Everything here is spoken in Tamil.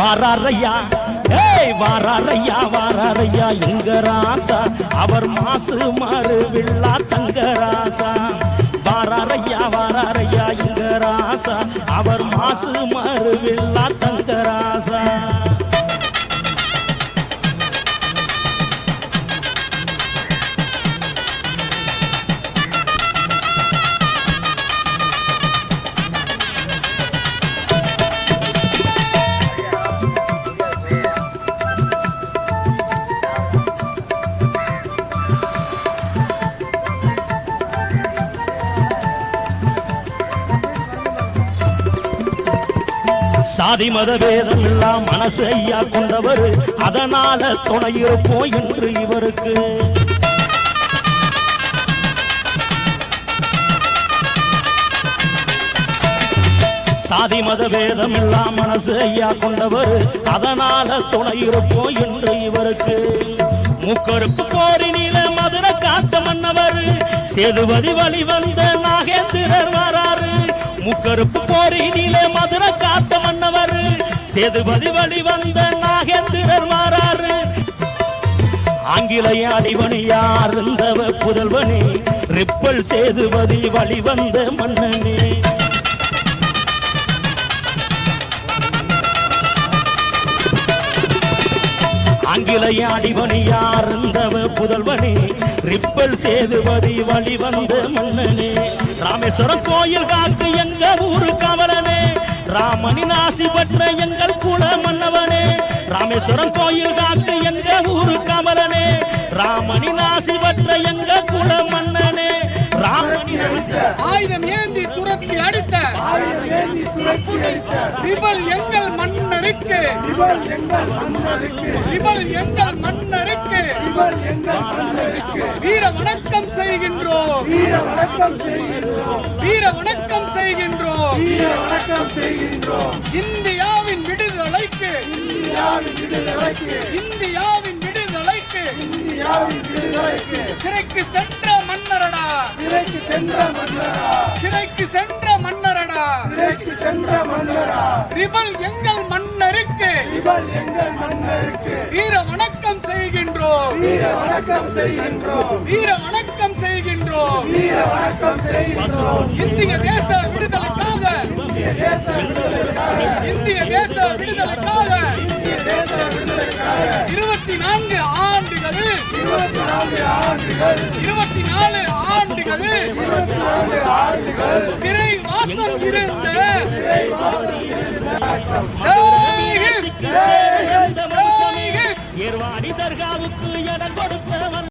வாராரையா ஏய் வாராரையா வாராரையா எங்க ராசா அவர் மாசு மாறு வில்லா தங்க ராசா வாராரையா வாராரையா எங்க ராசா அவர் மாசு மாறு வில்லா தங்க ராசா சாதி மத வேதம் எல்லாம் மனசு ஐயா கொண்டவர் அதனால துணை இருப்போம் என்று இவருக்கு சாதி மத வேதம் எல்லாம் மனசு ஐயா கொண்டவர் அதனால துணை இருப்போம் என்று இவருக்கு முக்கருக்கு போரினில மதுரை காத்த மன்னவர் சேதுபதி வழி வந்த நாகேந்திரர் வராரு முக்கருக்கு போரினில மதுரை காத்த மன்னவர் சேதுபதி வழி வந்த நாகேந்திரர் வராரு ஆங்கிலேய அடிவணியா இருந்தவ புதல்வனே ரிப்பல் சேதுபதி வழி வந்த மன்னனே ஆங்கிலேய அடிவணியா இருந்தவ புதல்வனே ரிப்பல் சேதுபதி வழி வந்த மன்னனே ராமேஸ்வரம் கோயில் காக்கு எங்க ஊரு கமலனே ராமனின் ஆசி பெற்ற எங்கள் குல மன்னவனே ராமேஸ்வரம் கோயில் காக்கு எங்க ஊரு கமலனே ராமனின் ஆசி பெற்ற எங்க குல மன்னனே ஆயுதம் ஏந்தி துரத்தி அடித்த ரிபல் எங்கள் மன்னருக்கு ரிபல் எங்கள் மன்னருக்கு வீர வணக்கம் செய்கின்றோம் வீர வணக்கம் செய்கின்றோம் இந்தியாவின் விடுதலைக்கு இந்தியாவின் விடுதலைக்கு சிறைக்கு சென்ற மன்னரடா சிறைக்கு சென்ற மன்னரடா ரிபல் எங்கள் மன்னருக்கு வீர வணக்கம் செய்கின்றோம் வீர வணக்கம் செய்கின்றோம் இந்திய தேச விடுதலைக்காக இந்திய தேச விடுதலைக்காக 24 ஆண்டுகளில் 24 ஆண்டுகளில் சிறை வாசம் இருந்த ஏர்வாடி தர்காவுக்கு இடம் கொடுத்தவன்